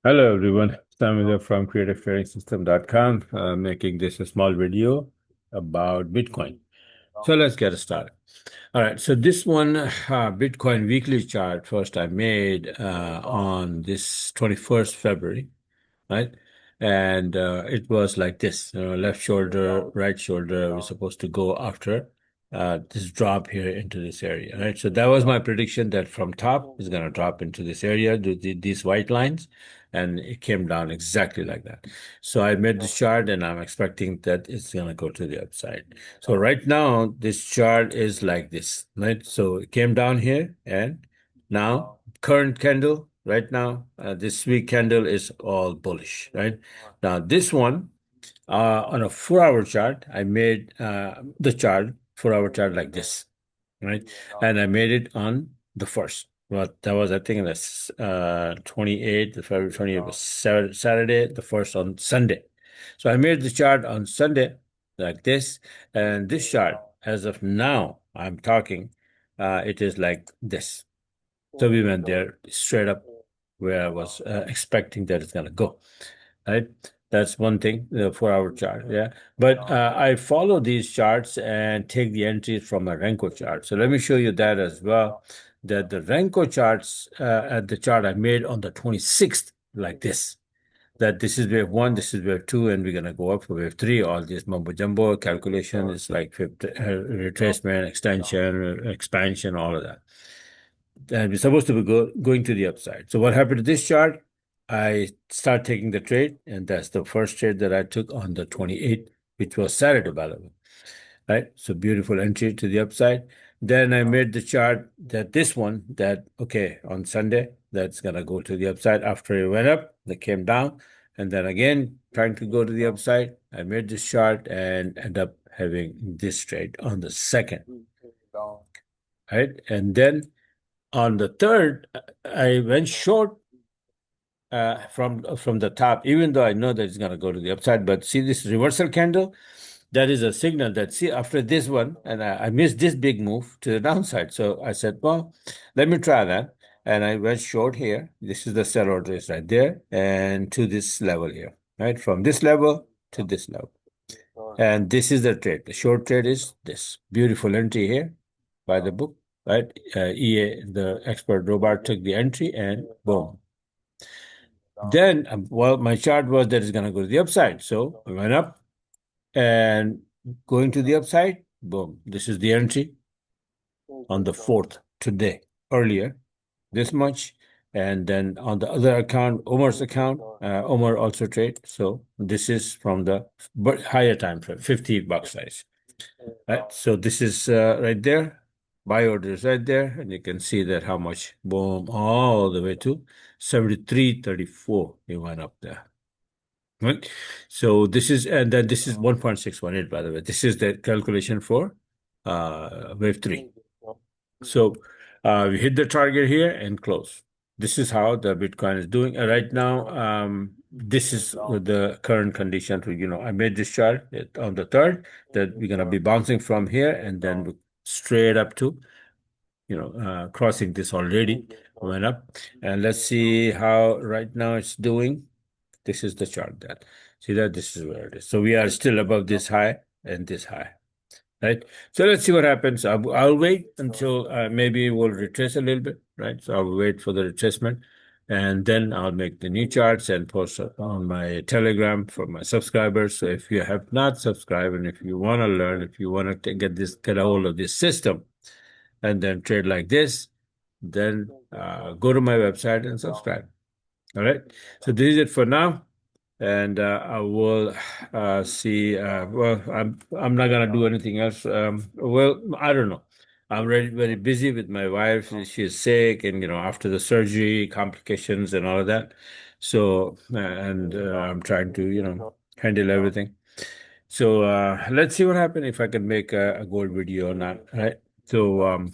Hello everyone, Sam here from creativetrading.system.com, making this a small video about Bitcoin. So let's get started. All right, so this one Bitcoin weekly chart first I made on this 21st February, right? And it was like this, left shoulder, right shoulder. We're supposed to go after this drop here into this area, right? So that was my prediction that from top is going to drop into this area, these white lines, and it came down exactly like that. So I made this chart, and I'm expecting that it's going to go to the upside. So right now, this chart is like this, right? So it came down here, and now current candle right now, this week candle is all bullish, right? Now this one on a 4-hour chart, I made the chart 4-hour chart like this, right? And I made it on the first. Well, that was I think that's 28th, the February 28th was Saturday, the first on Sunday. So I made the chart on Sunday like this, and this chart, as of now, I'm talking, it is like this. So we went there straight up where I was expecting that it's gonna go, right? That's one thing, the 4-hour chart, yeah. But I follow these charts and take the entries from a Renko chart. So let me show you that as well. That the Renko charts, at the chart I made on the 26th, like this. That this is wave one, this is wave two, and we're gonna go up for wave three. All this mumbo jumbo calculation is like retracement, extension, expansion, all of that. And we're supposed to be going to the upside. So what happened to this chart? I start taking the trade, and that's the first trade that I took on the 28th, which was Saturday, by the way. Right? So beautiful entry to the upside. Then I made the chart that this one, that okay, on Sunday, that's gonna go to the upside after it went up, that came down, and then again trying to go to the upside. I made this chart and end up having this trade on the second. Right? And then on the third, I went short from the top, even though I know that it's going to go to the upside. But see this reversal candle, that is a signal that see after this one, and I missed this big move to the downside. So I said, well, let me try that, and I went short here. This is the sell order is right there, and to this level here, right from this level to this level, and this is the trade. The short trade is this beautiful entry here by the book, right? EA, the expert robot, took the entry and boom. Then, well, my chart was that it's going to go to the upside. So I went up and going to the upside, boom. This is the entry on the 4th today, earlier, this much. And then on the other account, Omar's account, Omar also trade. So this is from the higher time frame, $50 size. Right. So this is right there. Buy order is right there. And you can see that how much, boom, all the way to 73.34. It went up there. Right. So this is, and then this is 1.618, by the way. This is the calculation for wave three. So we hit the target here and close. This is how the Bitcoin is doing right now. This is the current condition. I made this chart on the 3rd that we're gonna be bouncing from here and then straight up to, crossing this already went up. And let's see how right now it's doing. This is the chart that see that this is where it is. So we are still above this high and this high. Right. So let's see what happens. I'll wait until maybe we'll retrace a little bit, right? So I'll wait for the retracement and then I'll make the new charts and post on my Telegram for my subscribers. So if you have not subscribed and if you want to learn, if you want to get a hold of this system and then trade like this, then go to my website and subscribe. All right. So this is it for now. And I will see. Well, I'm not gonna do anything else. Well, I don't know. I'm very busy with my wife. She's sick, and after the surgery, complications and all of that. So, and I'm trying to handle everything. So let's see what happens if I can make a gold video or not. Right. So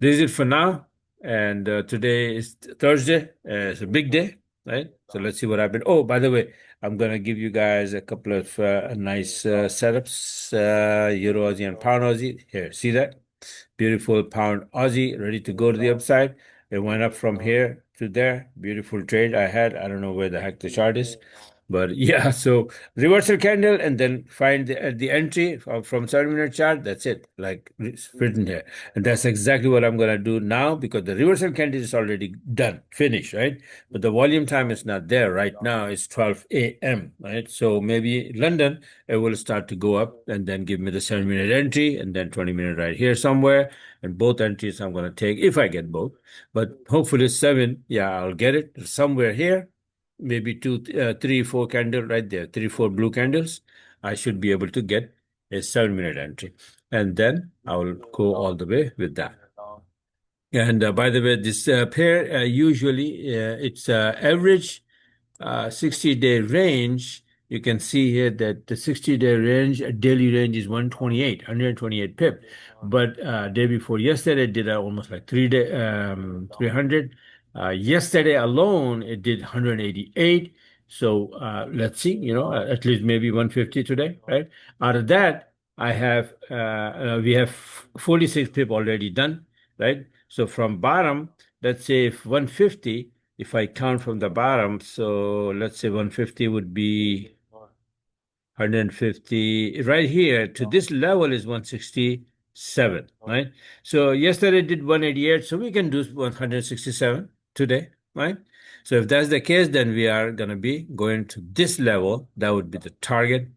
this is it for now. And today is Thursday. It's a big day, right? So let's see what happens. Oh, by the way, I'm gonna give you guys a couple of nice setups, Euro Aussie and Pound Aussie. Here, see that? Beautiful Pound Aussie ready to go to the upside. It went up from here to there. Beautiful trade I had. I don't know where the heck the chart is, but yeah. So reversal candle, and then find the entry from 7-minute chart. That's it. Like it's written here, and that's exactly what I'm gonna do now because the reversal candle is already done, finished, right? But the volume time is not there right now. It's 12 a.m. Right? So maybe London it will start to go up and then give me the 7-minute entry and then 20-minute right here somewhere. And both entries I'm going to take if I get both. But hopefully 7, yeah, I'll get it somewhere here. Maybe 2, 3, 4 candle right there, 3, 4 blue candles. I should be able to get a 7-minute entry. And then I will go all the way with that. And by the way, this pair usually it's average 60-day range. You can see here that the 60-day range, daily range is 128 pip. But day before yesterday, it did almost like 300. Yesterday alone, it did 188. So let's see, at least maybe 150 today, right? Out of that, we have 46 pip already done, right? So from bottom, let's say if 150, if I count from the bottom, so let's say 150 would be 150 right here to this level is 167, right? So yesterday did 188, so we can do 167 today, right? So if that's the case, then we are going to be going to this level. That would be the target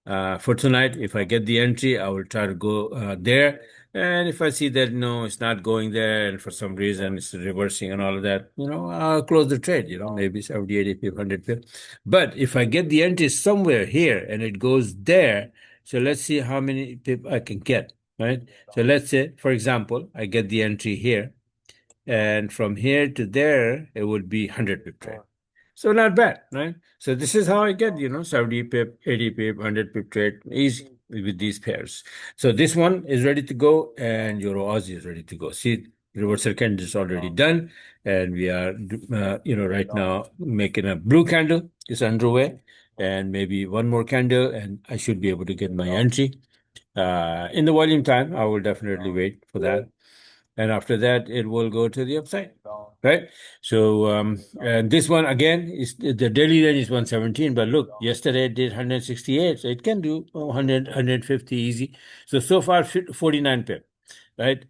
for tonight. If I get the entry, I will try to go there. And if I see that no, it's not going there, and for some reason it's reversing and all of that, I'll close the trade, maybe 70, 80, 100 pips. But if I get the entry somewhere here and it goes there, so let's see how many pips I can get, right? So let's say, for example, I get the entry here, and from here to there, it would be 100 pip trade. So not bad, right? So this is how I get, 70 pip, 80 pip, 100 pip trade easy with these pairs. So this one is ready to go and Euro Aussie is ready to go. See, reversal candle is already done and we are, right now making a blue candle is underway and maybe one more candle and I should be able to get my entry. In the volume time, I will definitely wait for that. And after that, it will go to the upside, right? So, and this one again is the daily range is 117, but look, yesterday it did 168, so it can do 100, 150 easy. So far, 49 pip, right?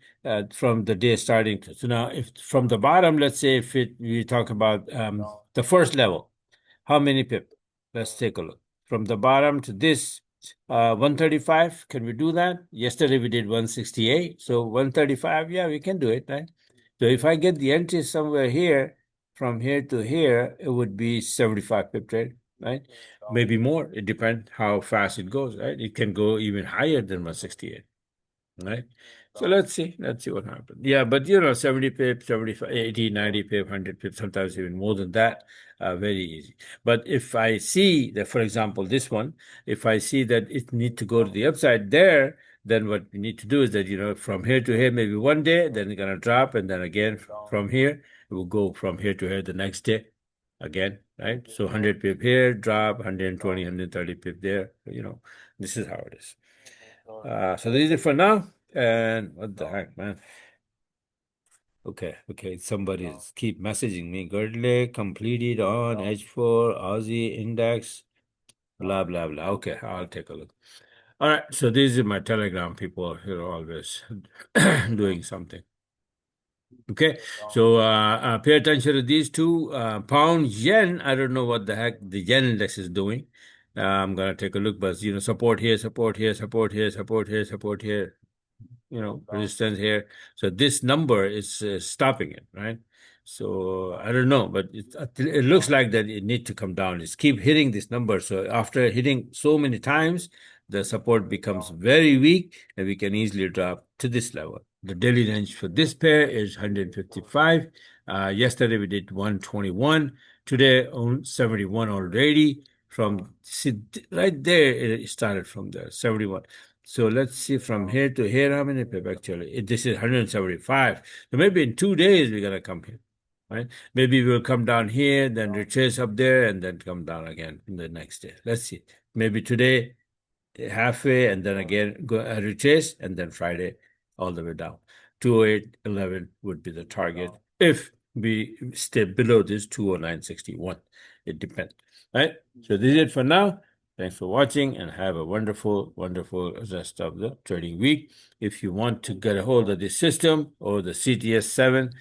From the day starting. So now, if from the bottom, let's say if we talk about the first level, how many pip? Let's take a look. From the bottom to this, 135, can we do that? Yesterday we did 168, so 135, yeah, we can do it, right? So if I get the entry somewhere here, from here to here, it would be 75 pip trade, right? Maybe more. It depends how fast it goes, right? It can go even higher than 168, right? So let's see what happens. Yeah, but 70 pip, 75, 80, 90 pip, 100 pip, sometimes even more than that, very easy. But if I see that, for example, this one, if I see that it need to go to the upside there, then what we need to do is that, from here to here, maybe one day, then it's going to drop. And then again, from here, it will go from here to here the next day again, right? So 100 pip here, drop, 120, 130 pip there, this is how it is. So that is it for now. And what the heck, man? Okay. Somebody's keep messaging me. Girdley completed on H4, Aussie index, blah, blah, blah. Okay, I'll take a look. All right. So this is my Telegram people, always doing something. Okay, so pay attention to these two. Pound yen, I don't know what the heck the yen index is doing. I'm gonna take a look, but support here, support here, support here, support here, support here, resistance here. So this number is stopping it, right? So I don't know, but it looks like that it needs to come down. It's keep hitting this number. So after hitting so many times, the support becomes very weak and we can easily drop to this level. The daily range for this pair is 155. Yesterday we did 121. Today on 71 already. From right there, it started from there, 71. So let's see from here to here, how many pip actually? This is 175. So maybe in 2 days we're gonna come here, right? Maybe we'll come down here, then retrace up there, and then come down again in the next day. Let's see. Maybe today halfway, and then again go retrace, and then Friday all the way down. 208.11 would be the target if we stay below this 209.61. It depends. Right? So this is it for now. Thanks for watching and have a wonderful, wonderful rest of the trading week. If you want to get a hold of this system or the CTS7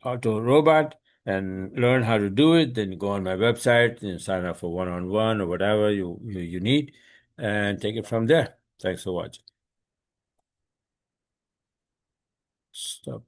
auto robot and learn how to do it, then go on my website and sign up for one-on-one or whatever you need and take it from there. Thanks for watching. Stop.